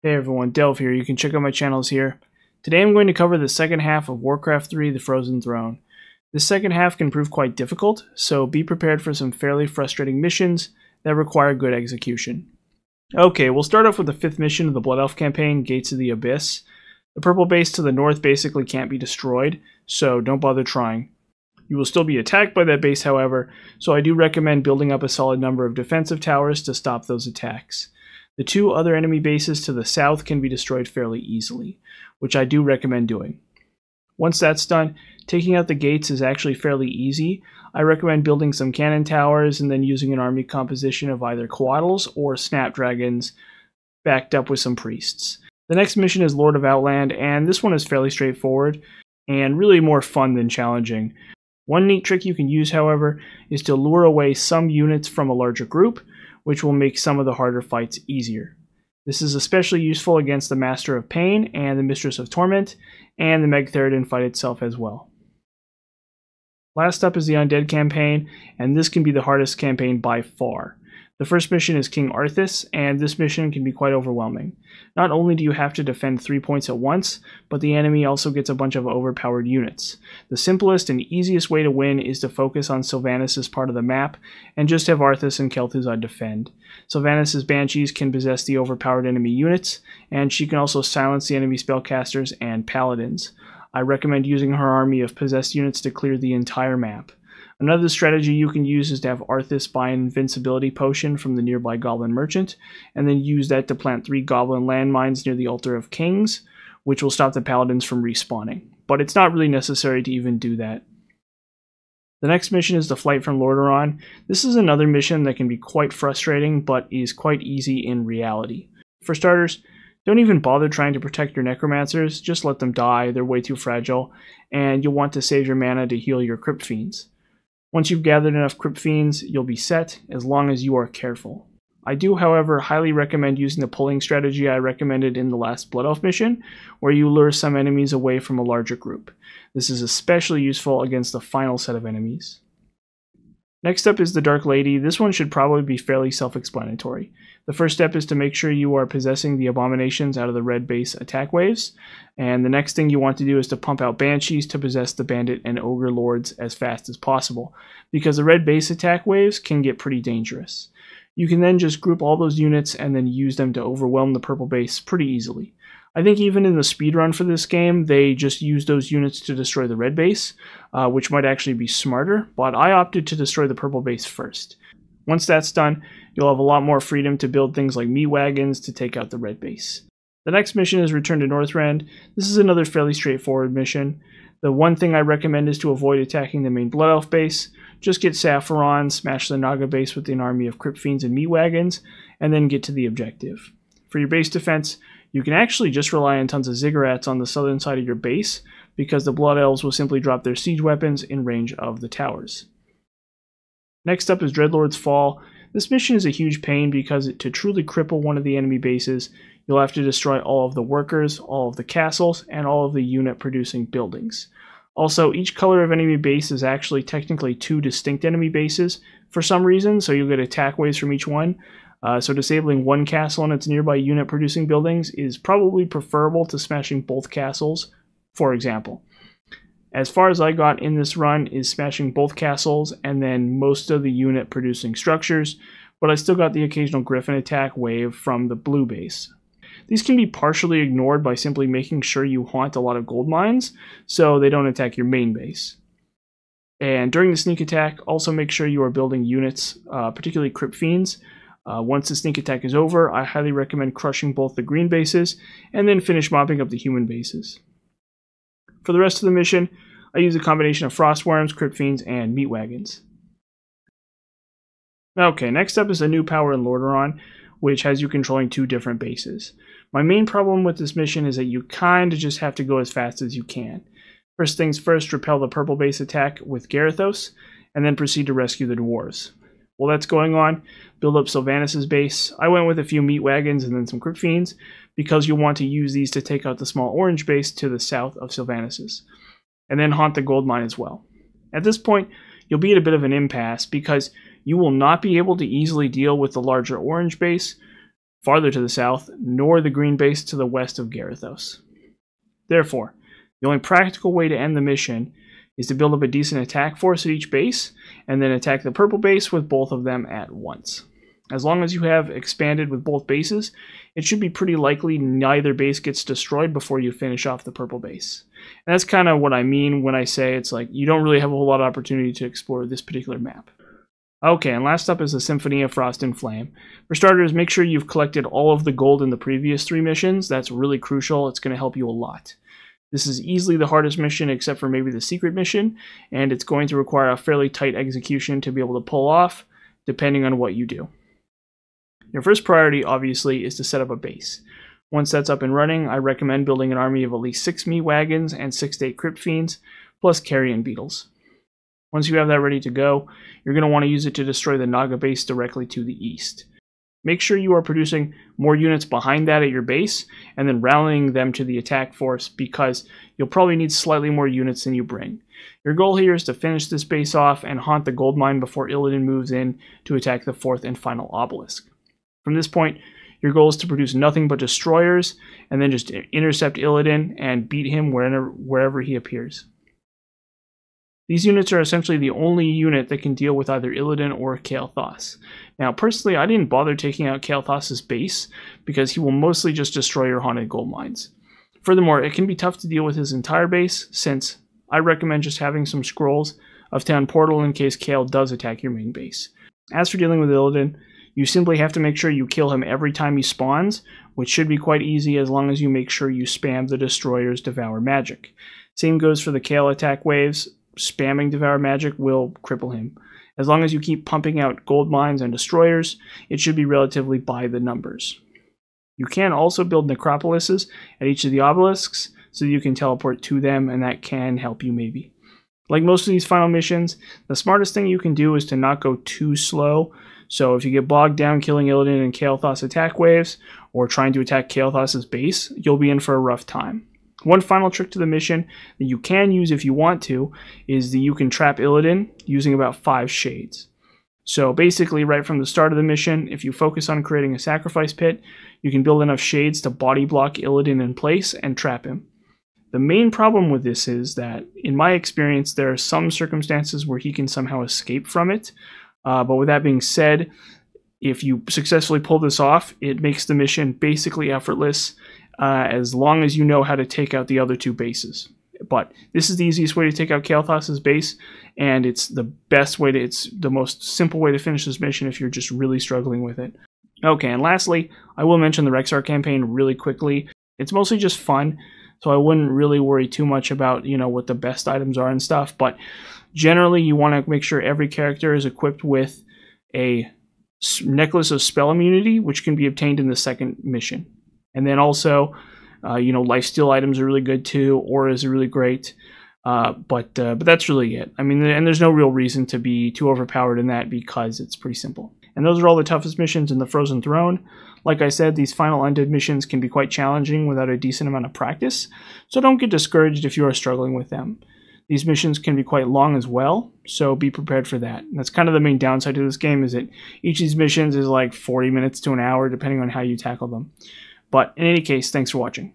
Hey everyone, Delve here. You can check out my channels here. Today I'm going to cover the second half of Warcraft 3: The Frozen Throne. This second half can prove quite difficult, so be prepared for some fairly frustrating missions that require good execution. Okay, we'll start off with the 5th mission of the Blood Elf campaign, Gates of the Abyss. The purple base to the north basically can't be destroyed, so don't bother trying. You will still be attacked by that base, however, so I do recommend building up a solid number of defensive towers to stop those attacks. The 2 other enemy bases to the south can be destroyed fairly easily, which I do recommend doing. Once that's done, taking out the gates is actually fairly easy. I recommend building some cannon towers and then using an army composition of either Coatls or Snapdragons backed up with some priests. The next mission is Lord of Outland, and this one is fairly straightforward and really more fun than challenging. One neat trick you can use, however, is to lure away some units from a larger group, which will make some of the harder fights easier. This is especially useful against the Master of Pain and the Mistress of Torment, and the Megtheridon fight itself as well. Last up is the Undead campaign, and this can be the hardest campaign by far. The first mission is King Arthus, and this mission can be quite overwhelming. Not only do you have to defend 3 points at once, but the enemy also gets a bunch of overpowered units. The simplest and easiest way to win is to focus on Sylvanas' part of the map, and just have Arthus and Kel'Thuzad defend. Sylvanas' Banshees can possess the overpowered enemy units, and she can also silence the enemy spellcasters and paladins. I recommend using her army of possessed units to clear the entire map. Another strategy you can use is to have Arthus buy an invincibility potion from the nearby goblin merchant, and then use that to plant 3 goblin landmines near the Altar of Kings, which will stop the paladins from respawning. But it's not really necessary to even do that. The next mission is the Flight from Lordon. This is another mission that can be quite frustrating, but is quite easy in reality. For starters, don't even bother trying to protect your necromancers, just let them die, they're way too fragile, and you'll want to save your mana to heal your crypt fiends. Once you've gathered enough crypt fiends, you'll be set, as long as you are careful. I do, however, highly recommend using the pulling strategy I recommended in the last Blood Elf mission, where you lure some enemies away from a larger group. This is especially useful against the final set of enemies. Next up is the Dark Lady. This one should probably be fairly self-explanatory. The first step is to make sure you are possessing the abominations out of the red base attack waves, and the next thing you want to do is to pump out Banshees to possess the Bandit and Ogre Lords as fast as possible, because the red base attack waves can get pretty dangerous. You can then just group all those units and then use them to overwhelm the purple base pretty easily. I think even in the speedrun for this game, they just use those units to destroy the red base, which might actually be smarter, but I opted to destroy the purple base first. Once that's done, you'll have a lot more freedom to build things like meat wagons to take out the red base. The next mission is Return to Northrend. This is another fairly straightforward mission. The one thing I recommend is to avoid attacking the main Blood Elf base. Just get Sapphiron, smash the Naga base with an army of crypt fiends and meat wagons, and then get to the objective. For your base defense, you can actually just rely on tons of ziggurats on the southern side of your base, because the Blood Elves will simply drop their siege weapons in range of the towers. Next up is Dreadlords Fall. This mission is a huge pain because to truly cripple one of the enemy bases, you'll have to destroy all of the workers, all of the castles, and all of the unit-producing buildings. Also, each color of enemy base is actually technically 2 distinct enemy bases for some reason, so you'll get attack waves from each one. So disabling one castle and its nearby unit-producing buildings is probably preferable to smashing both castles, for example. As far as I got in this run is smashing both castles and then most of the unit-producing structures, but I still got the occasional Griffin attack wave from the blue base. These can be partially ignored by simply making sure you haunt a lot of gold mines, so they don't attack your main base. And during the sneak attack, also make sure you are building units, particularly crypt fiends. Once the sneak attack is over, I highly recommend crushing both the green bases, and then finish mopping up the human bases. For the rest of the mission, I use a combination of Frostworms, Crypt Fiends, and Meat Wagons. Okay, next up is a new power in Lordon, which has you controlling 2 different bases. My main problem with this mission is that you kinda just have to go as fast as you can. First things first, repel the purple base attack with Garithos, and then proceed to rescue the dwarves. While that's going on, build up Sylvanas' base. I went with a few meat wagons and then some crypt fiends, because you'll want to use these to take out the small orange base to the south of Sylvanas', and then haunt the gold mine as well. At this point, you'll be at a bit of an impasse, because you will not be able to easily deal with the larger orange base farther to the south, nor the green base to the west of Garithos. Therefore, the only practical way to end the mission is to build up a decent attack force at each base, and then attack the purple base with both of them at once. As long as you have expanded with both bases, it should be pretty likely neither base gets destroyed before you finish off the purple base. And that's kind of what I mean when I say it's like you don't really have a whole lot of opportunity to explore this particular map. Okay, and last up is the Symphony of Frost and Flame. For starters, make sure you've collected all of the gold in the previous 3 missions. That's really crucial. It's going to help you a lot. This is easily the hardest mission except for maybe the secret mission, and it's going to require a fairly tight execution to be able to pull off, depending on what you do. Your first priority, obviously, is to set up a base. Once that's up and running, I recommend building an army of at least 6 meat wagons and 6 to 8 crypt fiends, plus carrion beetles. Once you have that ready to go, you're going to want to use it to destroy the Naga base directly to the east. Make sure you are producing more units behind that at your base, and then rallying them to the attack force, because you'll probably need slightly more units than you bring. Your goal here is to finish this base off and haunt the gold mine before Illidan moves in to attack the 4th and final obelisk. From this point, your goal is to produce nothing but destroyers, and then just intercept Illidan and beat him wherever he appears. These units are essentially the only unit that can deal with either Illidan or Kael'thas. Now, personally, I didn't bother taking out Kael'thas' base, because he will mostly just destroy your haunted gold mines. Furthermore, it can be tough to deal with his entire base, since I recommend just having some scrolls of Town Portal in case Kael does attack your main base. As for dealing with Illidan, you simply have to make sure you kill him every time he spawns, which should be quite easy as long as you make sure you spam the Destroyer's Devour Magic. Same goes for the Kael attack waves. Spamming Devour Magic will cripple him. As long as you keep pumping out gold mines and destroyers, it should be relatively by the numbers. You can also build necropolises at each of the obelisks, so you can teleport to them, and that can help you maybe. Like most of these final missions, the smartest thing you can do is to not go too slow. So if you get bogged down killing Illidan and Kael'thas attack waves, or trying to attack Kael'thas' base, you'll be in for a rough time. One final trick to the mission that you can use if you want to is that you can trap Illidan using about 5 shades. So basically, right from the start of the mission, if you focus on creating a sacrifice pit, you can build enough shades to body block Illidan in place and trap him. The main problem with this is that, in my experience, there are some circumstances where he can somehow escape from it. But with that being said, if you successfully pull this off, it makes the mission basically effortless, as long as you know how to take out the other 2 bases. But this is the easiest way to take out Kael'thas' base, and it's the most simple way to finish this mission if you're just really struggling with it. Okay, and lastly, I will mention the Rexxar campaign really quickly. It's mostly just fun, so I wouldn't really worry too much about, what the best items are and stuff, but generally you want to make sure every character is equipped with a necklace of spell immunity, which can be obtained in the 2nd mission. And then also, lifesteal items are really good too. Auras are really great. But that's really it. I mean, and there's no real reason to be too overpowered in that because it's pretty simple. And those are all the toughest missions in the Frozen Throne. Like I said, these final undead missions can be quite challenging without a decent amount of practice. So don't get discouraged if you are struggling with them. These missions can be quite long as well, so be prepared for that. And that's kind of the main downside to this game, is that each of these missions is like 40 minutes to an hour, depending on how you tackle them. But in any case, thanks for watching.